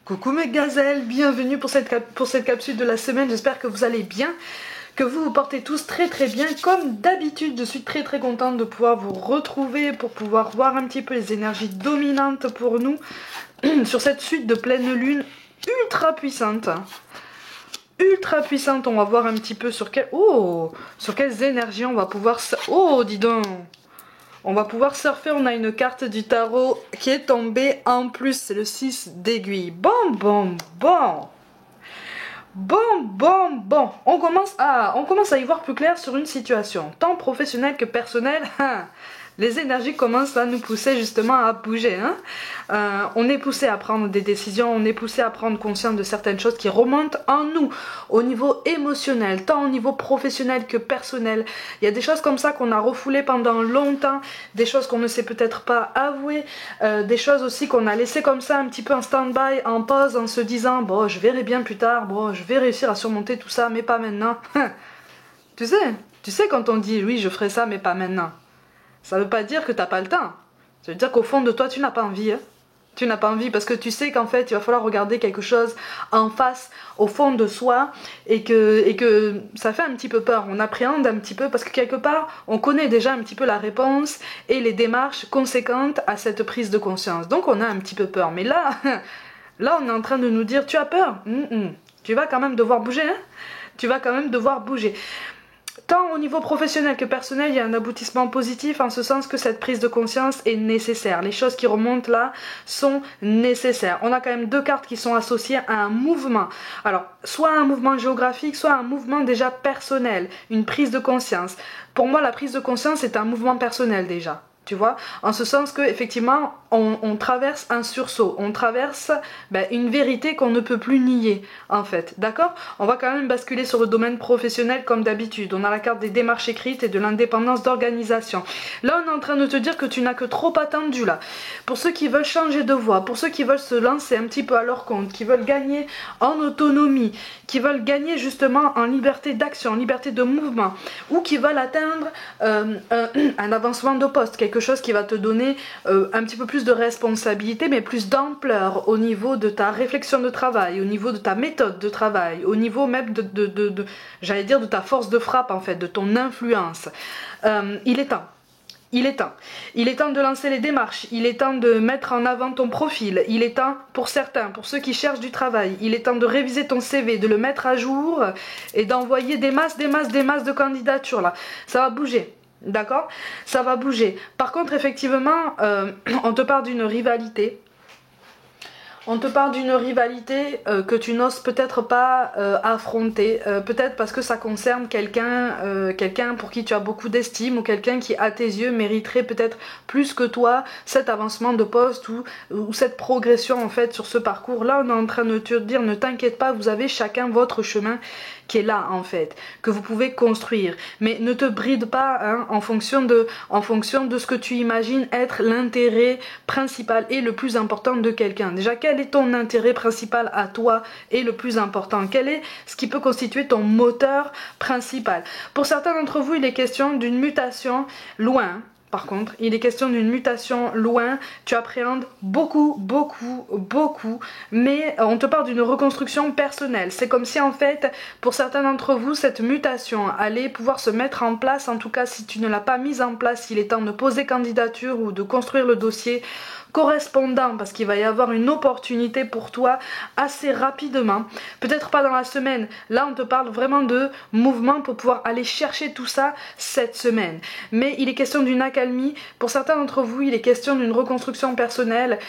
Coucou mes gazelles, bienvenue pour cette capsule de la semaine, j'espère que vous allez bien, que vous vous portez tous très bien. Comme d'habitude, je suis très contente de pouvoir vous retrouver pour pouvoir voir un petit peu les énergies dominantes pour nous sur cette suite de pleine lune ultra puissante. Ultra puissante, on va voir un petit peu sur quelles énergies on va pouvoir... Oh, dis donc! On va pouvoir surfer, on a une carte du tarot qui est tombée en plus, c'est le 6 d'aiguille. Bon. On commence à y voir plus clair sur une situation, tant professionnelle que personnelle. Les énergies commencent à nous pousser justement à bouger. On est poussé à prendre des décisions, on est poussé à prendre conscience de certaines choses qui remontent en nous, au niveau émotionnel, tant au niveau professionnel que personnel. Il y a des choses comme ça qu'on a refoulées pendant longtemps, des choses qu'on ne sait peut-être pas avouer, des choses aussi qu'on a laissées comme ça un petit peu en stand-by, en pause, en se disant « Bon, je verrai bien plus tard, bon, je vais réussir à surmonter tout ça, mais pas maintenant. » Tu sais quand on dit « Oui, je ferai ça, mais pas maintenant ». Ça veut pas dire que t'as pas le temps. Ça veut dire qu'au fond de toi, tu n'as pas envie. Tu n'as pas envie parce que tu sais qu'en fait, il va falloir regarder quelque chose en face, au fond de soi, et que ça fait un petit peu peur. On appréhende un petit peu parce que quelque part, on connaît déjà un petit peu la réponse et les démarches conséquentes à cette prise de conscience. Donc on a un petit peu peur. Mais là, là, on est en train de nous dire, tu as peur. Tu vas quand même devoir bouger. Tu vas quand même devoir bouger. Tant au niveau professionnel que personnel, il y a un aboutissement positif en ce sens que cette prise de conscience est nécessaire. Les choses qui remontent là sont nécessaires. On a quand même deux cartes qui sont associées à un mouvement. Alors, soit un mouvement géographique, soit un mouvement déjà personnel, une prise de conscience. Pour moi, la prise de conscience est un mouvement personnel déjà. Tu vois, en ce sens que effectivement on traverse un sursaut, on traverse une vérité qu'on ne peut plus nier en fait, d'accord? On va quand même basculer sur le domaine professionnel comme d'habitude. On a la carte des démarches écrites et de l'indépendance d'organisation. Là on est en train de te dire que tu n'as que trop attendu là. Pour ceux qui veulent changer de voie, pour ceux qui veulent se lancer un petit peu à leur compte, qui veulent gagner en autonomie, qui veulent gagner justement en liberté d'action, en liberté de mouvement, ou qui veulent atteindre un avancement de poste, quelque chose qui va te donner un petit peu plus de responsabilité, mais plus d'ampleur au niveau de ta réflexion de travail, au niveau de ta méthode de travail, au niveau même j'allais dire de ta force de frappe en fait, de ton influence. Il est temps. Il est temps. Il est temps de lancer les démarches, il est temps de mettre en avant ton profil, il est temps pour certains, pour ceux qui cherchent du travail, il est temps de réviser ton CV, de le mettre à jour et d'envoyer des masses de candidatures là. Ça va bouger. D'accord? Ça va bouger. Par contre, effectivement, on te parle d'une rivalité. On te parle d'une rivalité que tu n'oses peut-être pas affronter, peut-être parce que ça concerne quelqu'un pour qui tu as beaucoup d'estime ou quelqu'un qui, à tes yeux, mériterait peut-être plus que toi cet avancement de poste ou cette progression en fait sur ce parcours-là. On est en train de te dire, ne t'inquiète pas, vous avez chacun votre chemin qui est là en fait, que vous pouvez construire. Mais ne te bride pas en fonction de ce que tu imagines être l'intérêt principal et le plus important de quelqu'un. Déjà, quel est ton intérêt principal à toi et le plus important? Quel est ce qui peut constituer ton moteur principal? Pour certains d'entre vous, il est question d'une mutation loin. Par contre, il est question d'une mutation loin, tu appréhendes beaucoup, mais on te parle d'une reconstruction personnelle. C'est comme si en fait, pour certains d'entre vous, cette mutation allait pouvoir se mettre en place, en tout cas si tu ne l'as pas mise en place, il est temps de poser candidature ou de construire le dossier correspondant parce qu'il va y avoir une opportunité pour toi assez rapidement, peut-être pas dans la semaine. Là on te parle vraiment de mouvement pour pouvoir aller chercher tout ça cette semaine, mais il est question d'une accalmie. Pour certains d'entre vous, il est question d'une reconstruction personnelle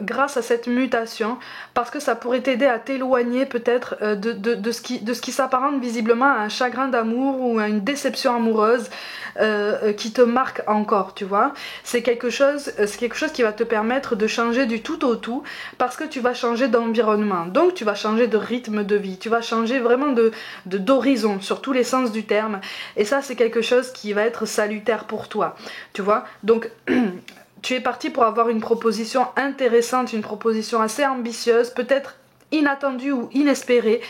grâce à cette mutation, parce que ça pourrait t'aider à t'éloigner peut-être de ce qui s'apparente visiblement à un chagrin d'amour ou à une déception amoureuse qui te marque encore, tu vois. C'est quelque chose qui va te permettre de changer du tout au tout, parce que tu vas changer d'environnement, donc tu vas changer de rythme de vie, tu vas changer vraiment d'horizon sur tous les sens du terme, et ça c'est quelque chose qui va être salutaire pour toi, tu vois. Donc tu es parti pour avoir une proposition intéressante, une proposition assez ambitieuse, peut-être inattendu ou inespéré,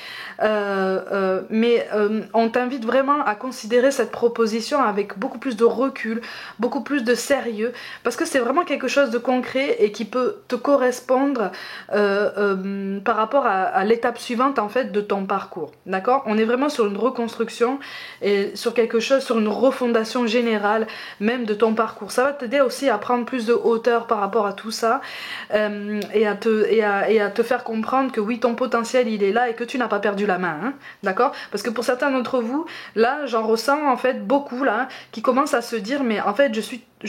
mais on t'invite vraiment à considérer cette proposition avec beaucoup plus de recul, beaucoup plus de sérieux, parce que c'est vraiment quelque chose de concret et qui peut te correspondre par rapport à l'étape suivante en fait de ton parcours, d'accord? On est vraiment sur une reconstruction et sur quelque chose, sur une refondation générale même de ton parcours. Ça va t'aider aussi à prendre plus de hauteur par rapport à tout ça et à te faire comprendre que oui, ton potentiel il est là et que tu n'as pas perdu la main, hein, d'accord? Parce que pour certains d'entre vous, là j'en ressens en fait beaucoup là qui commencent à se dire mais en fait je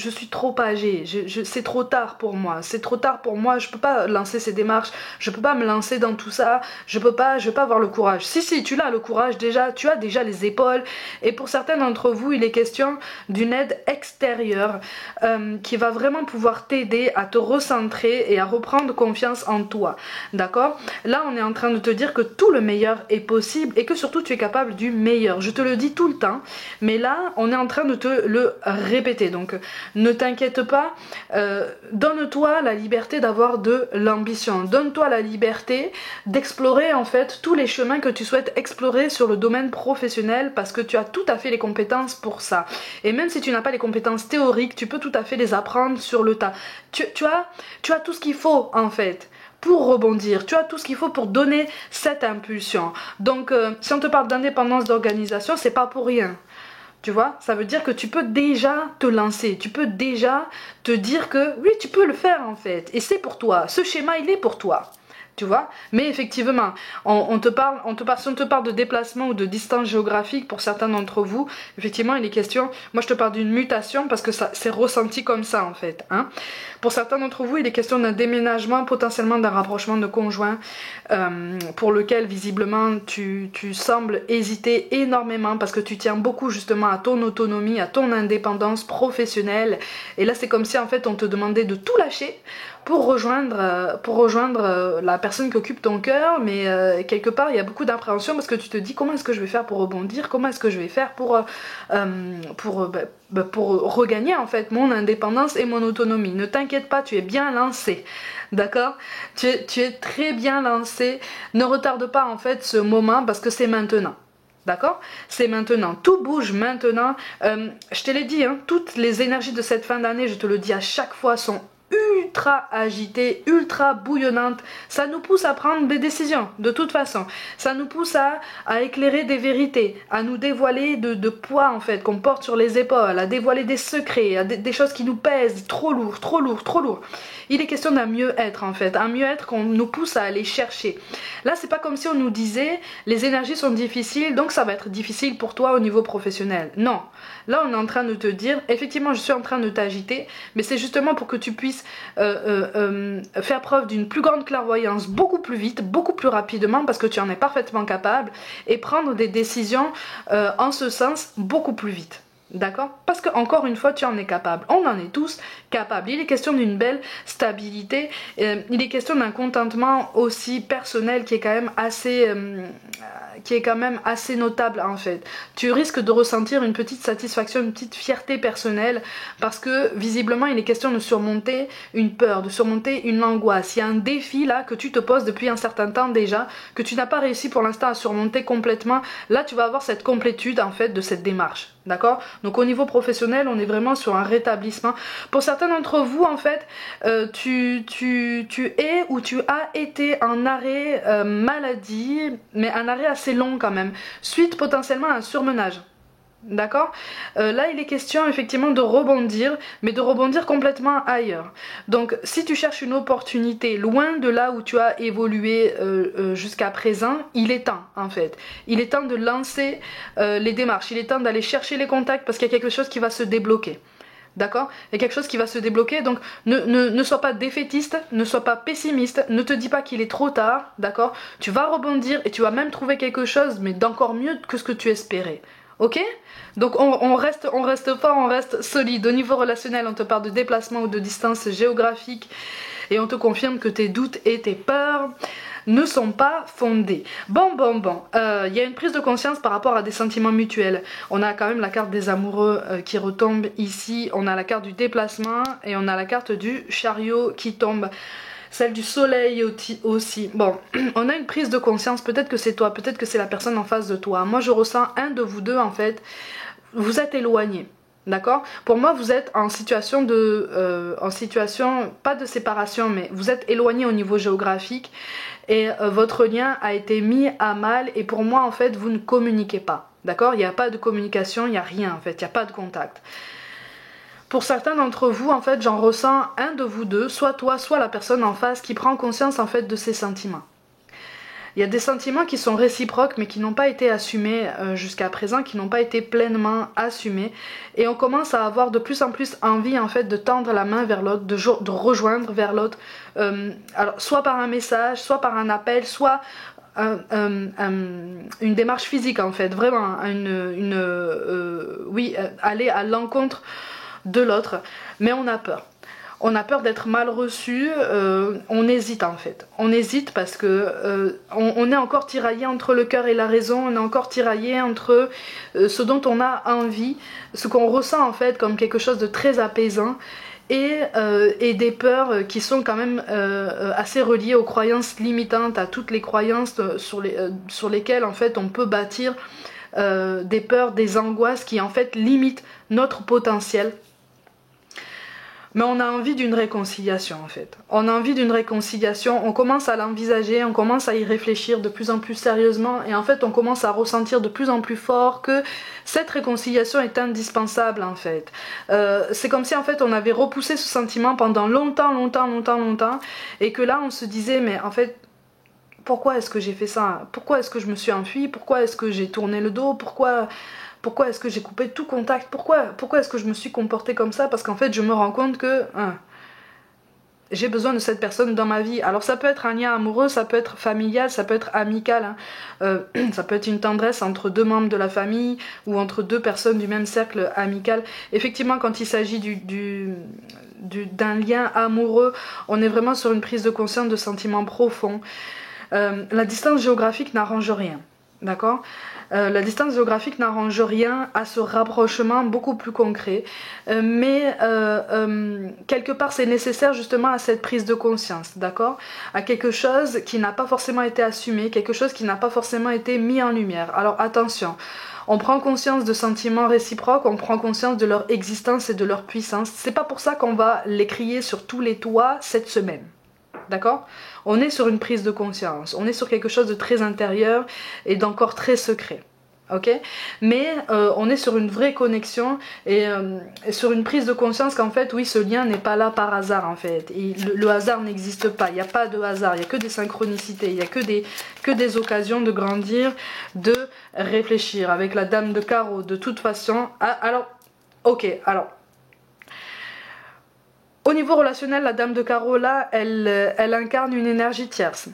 suis trop âgée, c'est trop tard pour moi, je peux pas lancer ces démarches, je peux pas me lancer dans tout ça, je vais pas avoir le courage. Si, tu as le courage déjà, tu as déjà les épaules, et pour certains d'entre vous, il est question d'une aide extérieure qui va vraiment pouvoir t'aider à te recentrer et à reprendre confiance en toi, d'accord? Là, on est en train de te dire que tout le meilleur est possible et que surtout tu es capable du meilleur. Je te le dis tout le temps, mais là, on est en train de te le répéter, donc ne t'inquiète pas, donne-toi la liberté d'avoir de l'ambition, donne-toi la liberté d'explorer en fait tous les chemins que tu souhaites explorer sur le domaine professionnel parce que tu as tout à fait les compétences pour ça. Et même si tu n'as pas les compétences théoriques, tu peux tout à fait les apprendre sur le tas. Tu as tout ce qu'il faut en fait pour rebondir, tu as tout ce qu'il faut pour donner cette impulsion. Donc si on te parle d'indépendance d'organisation, c'est pas pour rien. Tu vois, ça veut dire que tu peux déjà te lancer, tu peux déjà te dire que oui, tu peux le faire en fait. Et c'est pour toi, ce schéma il est pour toi. Tu vois, mais effectivement, si on te parle de déplacement ou de distance géographique pour certains d'entre vous, effectivement, il est question, moi je te parle d'une mutation parce que ça c'est ressenti comme ça en fait. Hein. Pour certains d'entre vous, il est question d'un déménagement, potentiellement d'un rapprochement de conjoint, pour lequel visiblement tu sembles hésiter énormément parce que tu tiens beaucoup justement à ton autonomie, à ton indépendance professionnelle. Et là, c'est comme si en fait on te demandait de tout lâcher pour rejoindre la personne qui occupe ton cœur, mais quelque part il y a beaucoup d'appréhension parce que tu te dis comment est-ce que je vais faire pour rebondir, comment est-ce que je vais faire pour regagner en fait mon indépendance et mon autonomie. Ne t'inquiète pas, tu es bien lancé, d'accord? Tu es très bien lancé, ne retarde pas en fait ce moment parce que c'est maintenant. D'accord? C'est maintenant, tout bouge maintenant. Je te l'ai dit, hein, toutes les énergies de cette fin d'année, je te le dis à chaque fois, sont ultra agitée, ultra bouillonnante. Ça nous pousse à prendre des décisions, de toute façon. Ça nous pousse à éclairer des vérités, à nous dévoiler de poids en fait qu'on porte sur les épaules, à dévoiler des secrets, à des choses qui nous pèsent trop lourd, trop lourd, trop lourd. Il est question d'un mieux-être en fait, un mieux-être qu'on nous pousse à aller chercher. Là, c'est pas comme si on nous disait les énergies sont difficiles, donc ça va être difficile pour toi au niveau professionnel. Non. Là, on est en train de te dire, effectivement, je suis en train de t'agiter, mais c'est justement pour que tu puisses faire preuve d'une plus grande clairvoyance beaucoup plus vite, beaucoup plus rapidement, parce que tu en es parfaitement capable, et prendre des décisions en ce sens beaucoup plus vite. D'accord? Parce que encore une fois, tu en es capable. On en est tous capables. Il est question d'une belle stabilité. Il est question d'un contentement aussi personnel qui est quand même assez notable en fait. Tu risques de ressentir une petite satisfaction, une petite fierté personnelle parce que visiblement il est question de surmonter une peur, de surmonter une angoisse. Il y a un défi là que tu te poses depuis un certain temps déjà, que tu n'as pas réussi pour l'instant à surmonter complètement. Là tu vas avoir cette complétude en fait de cette démarche. D'accord? Donc au niveau professionnel, on est vraiment sur un rétablissement. Pour certains d'entre vous, en fait, tu es ou tu as été en arrêt maladie, mais un arrêt assez long quand même, suite potentiellement à un surmenage. D'accord? Là, il est question effectivement de rebondir, mais de rebondir complètement ailleurs. Donc, si tu cherches une opportunité loin de là où tu as évolué jusqu'à présent, il est temps en fait. Il est temps de lancer les démarches, il est temps d'aller chercher les contacts parce qu'il y a quelque chose qui va se débloquer. D'accord? Il y a quelque chose qui va se débloquer, donc ne sois pas défaitiste, ne sois pas pessimiste, ne te dis pas qu'il est trop tard, d'accord? Tu vas rebondir et tu vas même trouver quelque chose, mais d'encore mieux que ce que tu espérais. Ok? Donc on reste fort, on reste solide. Au niveau relationnel, on te parle de déplacement ou de distance géographique et on te confirme que tes doutes et tes peurs ne sont pas fondés. Bon, y a une prise de conscience par rapport à des sentiments mutuels. On a quand même la carte des amoureux qui retombe ici, on a la carte du déplacement et on a la carte du chariot qui tombe. celle du soleil aussi. Bon, on a une prise de conscience, peut-être que c'est toi, peut-être que c'est la personne en face de toi. Moi je ressens un de vous deux en fait, vous êtes éloignés. D'accord? Pour moi, vous êtes en situation pas de séparation, mais vous êtes éloigné au niveau géographique et votre lien a été mis à mal et pour moi, en fait, vous ne communiquez pas. D'accord? Il n'y a pas de communication, il n'y a rien, en fait, il n'y a pas de contact. Pour certains d'entre vous, en fait, j'en ressens un de vous deux, soit toi, soit la personne en face qui prend conscience, en fait, de ses sentiments. Il y a des sentiments qui sont réciproques mais qui n'ont pas été assumés jusqu'à présent, qui n'ont pas été pleinement assumés. Et on commence à avoir de plus en plus envie en fait de tendre la main vers l'autre, de rejoindre vers l'autre. Alors soit par un message, soit par un appel, soit une démarche physique en fait. Vraiment, aller à l'encontre de l'autre. Mais on a peur. On a peur d'être mal reçu, on hésite en fait. On hésite parce que on est encore tiraillé entre le cœur et la raison, on est encore tiraillé entre ce dont on a envie, ce qu'on ressent en fait comme quelque chose de très apaisant et des peurs qui sont quand même assez reliées aux croyances limitantes, à toutes les croyances sur lesquelles en fait on peut bâtir des peurs, des angoisses qui en fait limitent notre potentiel. Mais on a envie d'une réconciliation en fait. On a envie d'une réconciliation, on commence à l'envisager, on commence à y réfléchir de plus en plus sérieusement et en fait on commence à ressentir de plus en plus fort que cette réconciliation est indispensable en fait. C'est comme si en fait on avait repoussé ce sentiment pendant longtemps et que là on se disait mais en fait pourquoi est-ce que j'ai fait ça? Pourquoi est-ce que je me suis enfuie? Pourquoi est-ce que j'ai tourné le dos? Pourquoi est-ce que j'ai coupé tout contact? Pourquoi est-ce que je me suis comportée comme ça? Parce qu'en fait, je me rends compte que j'ai besoin de cette personne dans ma vie. Alors ça peut être un lien amoureux, ça peut être familial, ça peut être amical. Ça peut être une tendresse entre deux membres de la famille ou entre deux personnes du même cercle amical. Effectivement, quand il s'agit d'un lien amoureux, on est vraiment sur une prise de conscience de sentiments profonds. La distance géographique n'arrange rien. D'accord? La distance géographique n'arrange rien à ce rapprochement beaucoup plus concret, mais quelque part c'est nécessaire justement à cette prise de conscience, d'accord? À quelque chose qui n'a pas forcément été assumé, quelque chose qui n'a pas forcément été mis en lumière. Alors attention, on prend conscience de sentiments réciproques, on prend conscience de leur existence et de leur puissance. C'est pas pour ça qu'on va les crier sur tous les toits cette semaine. D'accord? On est sur une prise de conscience, on est sur quelque chose de très intérieur et d'encore très secret. Ok? Mais on est sur une vraie connexion et sur une prise de conscience qu'en fait, oui, ce lien n'est pas là par hasard en fait. Le hasard n'existe pas, il n'y a pas de hasard, il n'y a que des synchronicités, il n'y a que des occasions de grandir, de réfléchir. Avec la dame de carreau, de toute façon. Au niveau relationnel, la dame de carreau là, elle incarne une énergie tierce.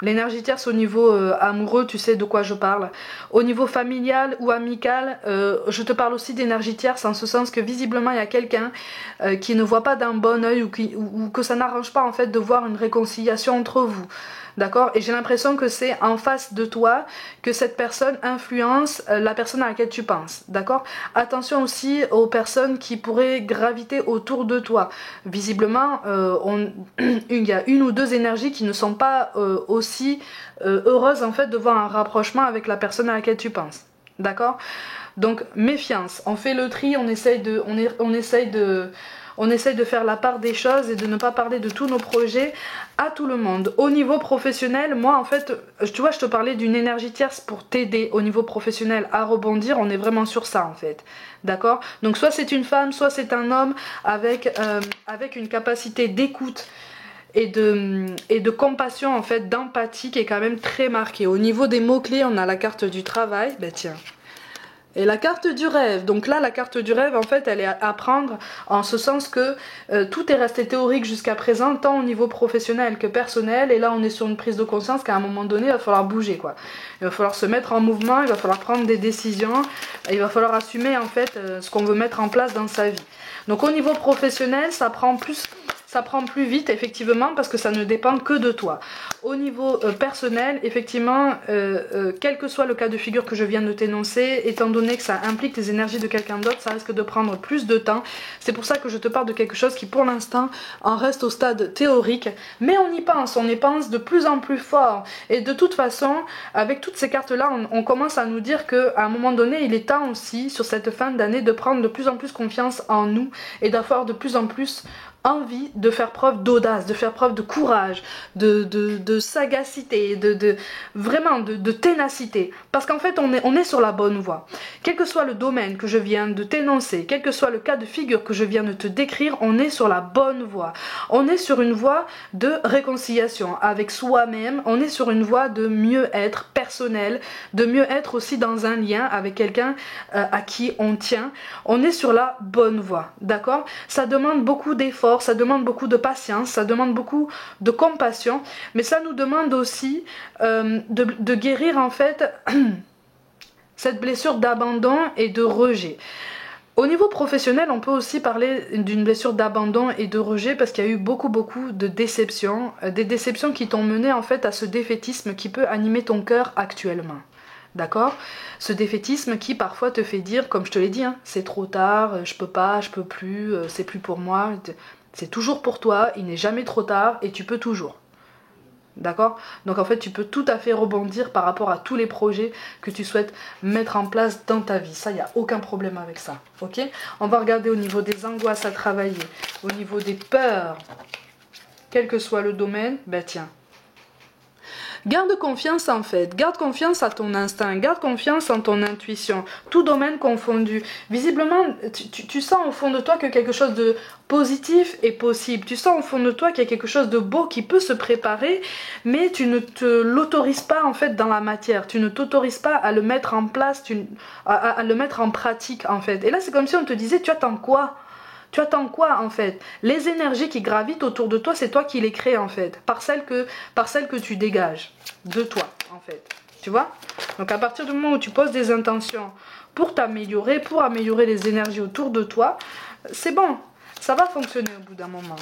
L'énergie tierce au niveau amoureux, tu sais de quoi je parle. Au niveau familial ou amical, je te parle aussi d'énergie tierce en ce sens que visiblement il y a quelqu'un qui ne voit pas d'un bon œil ou que ça n'arrange pas en fait de voir une réconciliation entre vous. D'accord? Et j'ai l'impression que c'est en face de toi que cette personne influence la personne à laquelle tu penses. D'accord? Attention aussi aux personnes qui pourraient graviter autour de toi. Visiblement, il y a une ou deux énergies qui ne sont pas aussi heureuses en fait de voir un rapprochement avec la personne à laquelle tu penses. D'accord? Donc méfiance. On fait le tri, on essaye de faire la part des choses et de ne pas parler de tous nos projets à tout le monde. Au niveau professionnel, moi en fait, tu vois, je te parlais d'une énergie tierce pour t'aider au niveau professionnel à rebondir, on est vraiment sur ça en fait. D'accord? Donc soit c'est une femme, soit c'est un homme avec une capacité d'écoute et de compassion en fait, d'empathie qui est quand même très marquée. Au niveau des mots-clés, on a la carte du travail, ben tiens. Et la carte du rêve, donc là la carte du rêve en fait elle est à prendre en ce sens que tout est resté théorique jusqu'à présent tant au niveau professionnel que personnel et là on est sur une prise de conscience qu'à un moment donné il va falloir bouger quoi. Il va falloir se mettre en mouvement, il va falloir prendre des décisions, il va falloir assumer en fait ce qu'on veut mettre en place dans sa vie. Donc au niveau professionnel ça prend plus, ça prend plus vite effectivement parce que ça ne dépend que de toi. Au niveau personnel, effectivement, quel que soit le cas de figure que je viens de t'énoncer, étant donné que ça implique les énergies de quelqu'un d'autre, ça risque de prendre plus de temps. C'est pour ça que je te parle de quelque chose qui pour l'instant en reste au stade théorique, mais on y pense de plus en plus fort. Et de toute façon, avec toutes ces cartes-là, on commence à nous dire qu'à un moment donné, il est temps aussi, sur cette fin d'année, de prendre de plus en plus confiance en nous et d'avoir de plus en plus envie de faire preuve d'audace, de faire preuve de courage, de sagacité, vraiment de ténacité. Parce qu'en fait, on est sur la bonne voie. Quel que soit le domaine que je viens de t'énoncer, quel que soit le cas de figure que je viens de te décrire, on est sur la bonne voie. On est sur une voie de réconciliation avec soi-même, on est sur une voie de mieux-être personnel, de mieux-être aussi dans un lien avec quelqu'un à qui on tient. On est sur la bonne voie, d'accord? Ça demande beaucoup d'efforts, ça demande beaucoup de patience, ça demande beaucoup de compassion, mais ça nous demande aussi de guérir en fait cette blessure d'abandon et de rejet. Au niveau professionnel, on peut aussi parler d'une blessure d'abandon et de rejet parce qu'il y a eu beaucoup de déceptions, des déceptions qui t'ont mené en fait à ce défaitisme qui peut animer ton cœur actuellement. D'accord? Ce défaitisme qui parfois te fait dire, comme je te l'ai dit, hein, c'est trop tard, je peux pas, je peux plus, c'est plus pour moi. C'est toujours pour toi, il n'est jamais trop tard et tu peux toujours. D'accord? Donc en fait, tu peux tout à fait rebondir par rapport à tous les projets que tu souhaites mettre en place dans ta vie. Ça, il n'y a aucun problème avec ça. Ok? On va regarder au niveau des angoisses à travailler, au niveau des peurs, quel que soit le domaine. Ben tiens. Garde confiance en fait, garde confiance à ton instinct, garde confiance en ton intuition, tout domaine confondu. Visiblement, tu sens au fond de toi que quelque chose de positif est possible. Tu sens au fond de toi qu'il y a quelque chose de beau qui peut se préparer, mais tu ne te l'autorises pas en fait dans la matière. Tu ne t'autorises pas à le mettre en place, à le mettre en pratique en fait. Et là, c'est comme si on te disait, tu attends quoi ? Tu attends quoi en fait? Les énergies qui gravitent autour de toi, c'est toi qui les crées en fait, par celles que tu dégages de toi en fait. Tu vois? Donc à partir du moment où tu poses des intentions pour t'améliorer, pour améliorer les énergies autour de toi, c'est bon, ça va fonctionner au bout d'un moment.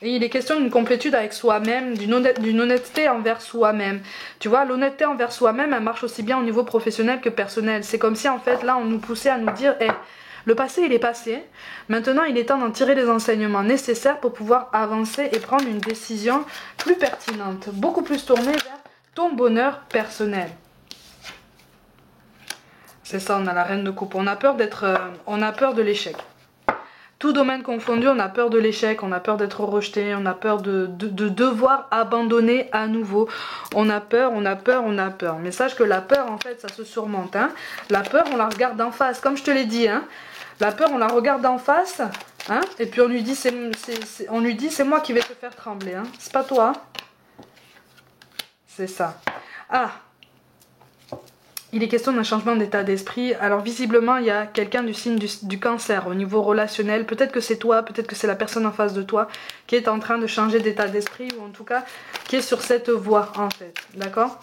Et il est question d'une complétude avec soi-même, d'une honnêteté envers soi-même. Tu vois, l'honnêteté envers soi-même, elle marche aussi bien au niveau professionnel que personnel. C'est comme si en fait là on nous poussait à nous dire hey, le passé, il est passé. Maintenant, il est temps d'en tirer les enseignements nécessaires pour pouvoir avancer et prendre une décision plus pertinente, beaucoup plus tournée vers ton bonheur personnel. C'est ça, on a la reine de coupe. On a peur de l'échec. Tout domaine confondu, on a peur de l'échec, on a peur d'être rejeté, on a peur de devoir abandonner à nouveau. On a peur. Mais sache que la peur, en fait, ça se surmonte. Hein. La peur, on la regarde en face, comme je te l'ai dit. Hein. La peur, on la regarde en face, hein, et puis on lui dit c'est moi qui vais te faire trembler, hein. C'est pas toi. C'est ça. Ah, il est question d'un changement d'état d'esprit. Alors visiblement, il y a quelqu'un du signe du cancer au niveau relationnel. Peut-être que c'est toi, peut-être que c'est la personne en face de toi qui est en train de changer d'état d'esprit, ou en tout cas qui est sur cette voie en fait. D'accord?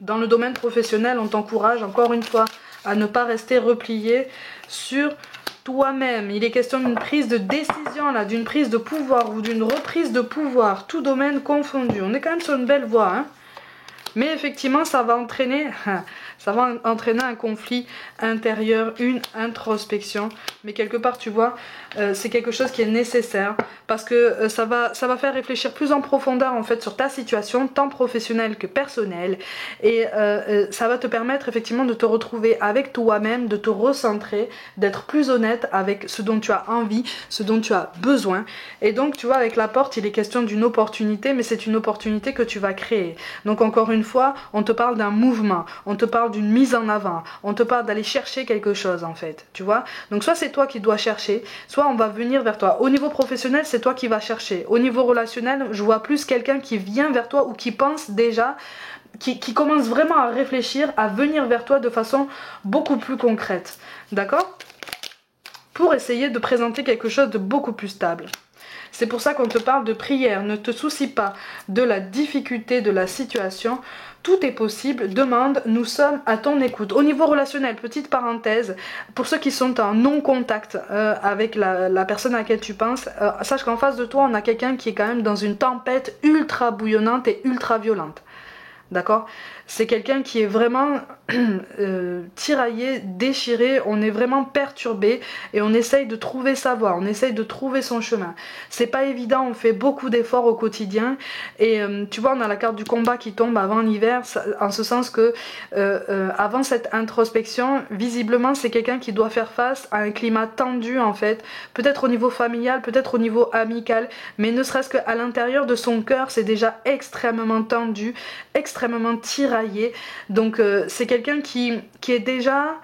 Dans le domaine professionnel, on t'encourage encore une fois à ne pas rester replié sur toi-même. Il est question d'une prise de décision là, d'une prise de pouvoir ou d'une reprise de pouvoir, tout domaine confondu. On est quand même sur une belle voie, hein. Mais effectivement, ça va entraîner un conflit intérieur, une introspection. Mais quelque part, tu vois, c'est quelque chose qui est nécessaire parce que ça va faire réfléchir plus en profondeur en fait sur ta situation, tant professionnelle que personnelle. Et ça va te permettre effectivement de te retrouver avec toi-même, de te recentrer, d'être plus honnête avec ce dont tu as envie, ce dont tu as besoin. Et donc, tu vois, avec la porte, il est question d'une opportunité, mais c'est une opportunité que tu vas créer. Donc, encore une fois, on te parle d'un mouvement, on te parle d'une mise en avant, on te parle d'aller chercher quelque chose en fait, tu vois. Donc soit c'est toi qui dois chercher, soit on va venir vers toi. Au niveau professionnel, c'est toi qui vas chercher. Au niveau relationnel, je vois plus quelqu'un qui vient vers toi ou qui pense déjà, qui commence vraiment à réfléchir, à venir vers toi de façon beaucoup plus concrète, d'accord? Pour essayer de présenter quelque chose de beaucoup plus stable. C'est pour ça qu'on te parle de prière. Ne te soucie pas de la difficulté de la situation. Tout est possible, demande, nous sommes à ton écoute. Au niveau relationnel, petite parenthèse, pour ceux qui sont en non-contact avec la personne à laquelle tu penses, sache qu'en face de toi, on a quelqu'un qui est quand même dans une tempête ultra bouillonnante et ultra violente. D'accord? C'est quelqu'un qui est vraiment tiraillé, déchiré, on est vraiment perturbé et on essaye de trouver sa voie, on essaye de trouver son chemin. C'est pas évident, on fait beaucoup d'efforts au quotidien et tu vois, on a la carte du combat qui tombe avant l'hiver, en ce sens que avant cette introspection, visiblement c'est quelqu'un qui doit faire face à un climat tendu en fait, peut-être au niveau familial, peut-être au niveau amical, mais ne serait-ce qu'à l'intérieur de son cœur, c'est déjà extrêmement tendu, extrêmement tiraillé. Donc c'est quelqu'un qui est déjà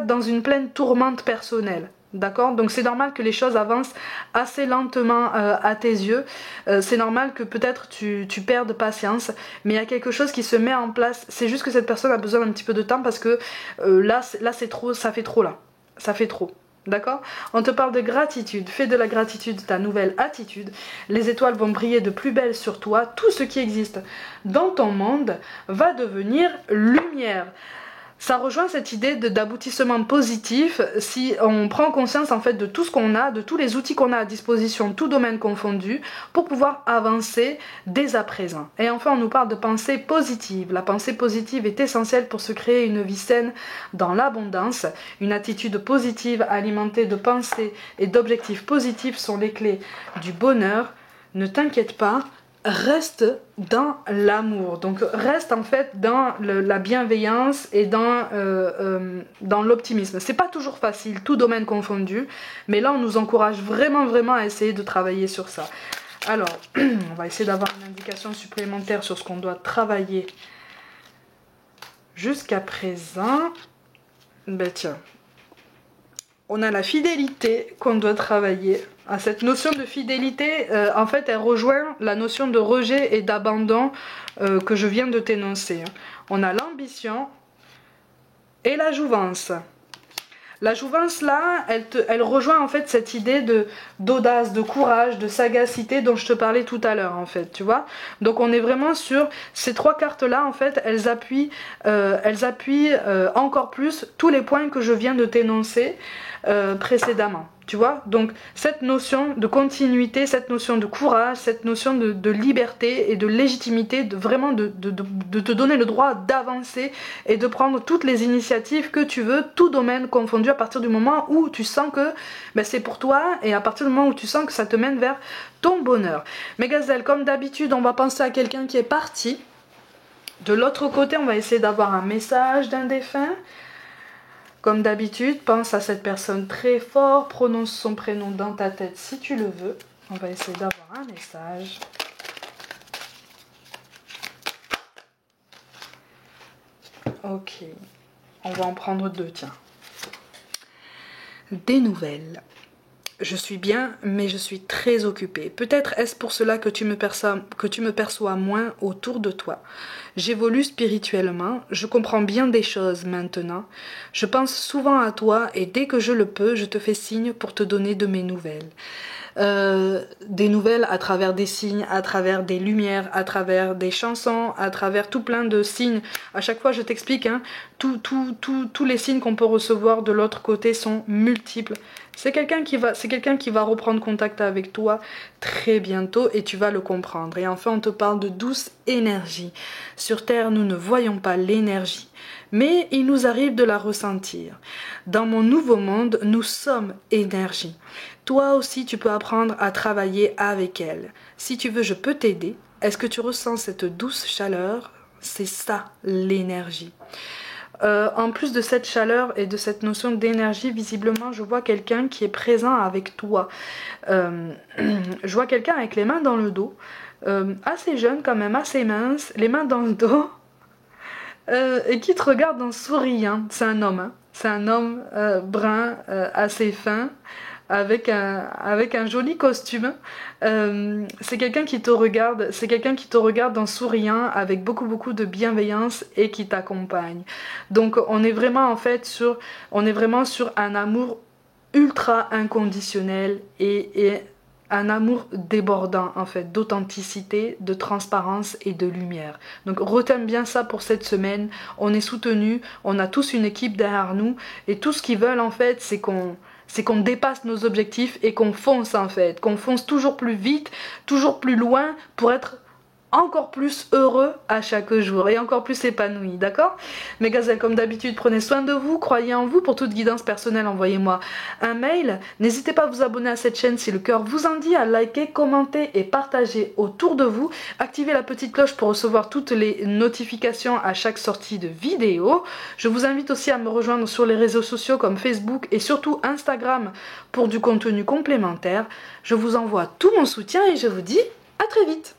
dans une pleine tourmente personnelle. D'accord? Donc c'est normal que les choses avancent assez lentement à tes yeux. C'est normal que peut-être tu perdes patience, mais il y a quelque chose qui se met en place. C'est juste que cette personne a besoin d'un petit peu de temps parce que là c'est trop, ça fait trop là. Ça fait trop. D'accord? On te parle de gratitude. Fais de la gratitude ta nouvelle attitude. Les étoiles vont briller de plus belle sur toi. Tout ce qui existe dans ton monde va devenir lumière. Ça rejoint cette idée d'aboutissement positif si on prend conscience en fait de tout ce qu'on a, de tous les outils qu'on a à disposition, tout domaine confondu, pour pouvoir avancer dès à présent. Et enfin, on nous parle de pensée positive. La pensée positive est essentielle pour se créer une vie saine dans l'abondance. Une attitude positive alimentée de pensées et d'objectifs positifs sont les clés du bonheur. Ne t'inquiète pas. Reste dans l'amour, donc reste en fait dans la bienveillance et dans l'optimisme. C'est pas toujours facile, tout domaine confondu, mais là on nous encourage vraiment à essayer de travailler sur ça. Alors, on va essayer d'avoir une indication supplémentaire sur ce qu'on doit travailler jusqu'à présent. Ben tiens, on a la fidélité qu'on doit travailler. À cette notion de fidélité, en fait, elle rejoint la notion de rejet et d'abandon que je viens de t'énoncer. On a l'ambition et la jouvence. La jouvence, là, elle rejoint en fait cette idée d'audace, de courage, de sagacité dont je te parlais tout à l'heure, en fait, tu vois. Donc on est vraiment sur ces trois cartes-là, en fait, elles appuient encore plus tous les points que je viens de t'énoncer précédemment. Tu vois, donc cette notion de continuité, cette notion de courage, cette notion de liberté et de légitimité, de te donner le droit d'avancer et de prendre toutes les initiatives que tu veux, tout domaine confondu, à partir du moment où tu sens que ben, c'est pour toi et à partir du moment où tu sens que ça te mène vers ton bonheur. Mes gazelles, comme d'habitude, on va penser à quelqu'un qui est parti. De l'autre côté, on va essayer d'avoir un message d'un défunt. Comme d'habitude, pense à cette personne très fort, prononce son prénom dans ta tête si tu le veux. On va essayer d'avoir un message. Ok, on va en prendre deux, tiens. Des nouvelles. Je suis bien, mais je suis très occupée. Peut-être est-ce pour cela que tu me perçois moins autour de toi. J'évolue spirituellement, je comprends bien des choses maintenant. Je pense souvent à toi et dès que je le peux, je te fais signe pour te donner de mes nouvelles. Des nouvelles à travers des signes, à travers des lumières, à travers des chansons, à travers tout plein de signes. À chaque fois, je t'explique, hein, tous les signes qu'on peut recevoir de l'autre côté sont multiples. C'est quelqu'un qui va reprendre contact avec toi très bientôt et tu vas le comprendre. Et enfin, on te parle de douce énergie. Sur Terre, nous ne voyons pas l'énergie, mais il nous arrive de la ressentir. Dans mon nouveau monde, nous sommes énergie. Toi aussi, tu peux apprendre à travailler avec elle. Si tu veux, je peux t'aider. Est-ce que tu ressens cette douce chaleur? C'est ça, l'énergie. En plus de cette chaleur et de cette notion d'énergie, visiblement, je vois quelqu'un qui est présent avec toi. Je vois quelqu'un avec les mains dans le dos, assez jeune quand même, assez mince, les mains dans le dos, et qui te regarde en souriant. C'est un homme, hein. C'est un homme brun, assez fin, avec un joli costume. C'est quelqu'un qui te regarde en souriant avec beaucoup de bienveillance et qui t'accompagne. Donc on est vraiment sur un amour ultra inconditionnel et un amour débordant en fait, d'authenticité, de transparence et de lumière. Donc retiens bien ça pour cette semaine, on est soutenus, on a tous une équipe derrière nous et tout ce qu'ils veulent en fait c'est qu'on dépasse nos objectifs et qu'on fonce en fait, qu'on fonce toujours plus vite, toujours plus loin pour être encore plus heureux à chaque jour et encore plus épanoui, d'accord? Mes gazelles, comme d'habitude, prenez soin de vous, croyez en vous. Pour toute guidance personnelle, envoyez-moi un mail. N'hésitez pas à vous abonner à cette chaîne si le cœur vous en dit, à liker, commenter et partager autour de vous. Activez la petite cloche pour recevoir toutes les notifications à chaque sortie de vidéo. Je vous invite aussi à me rejoindre sur les réseaux sociaux comme Facebook et surtout Instagram pour du contenu complémentaire. Je vous envoie tout mon soutien et je vous dis à très vite.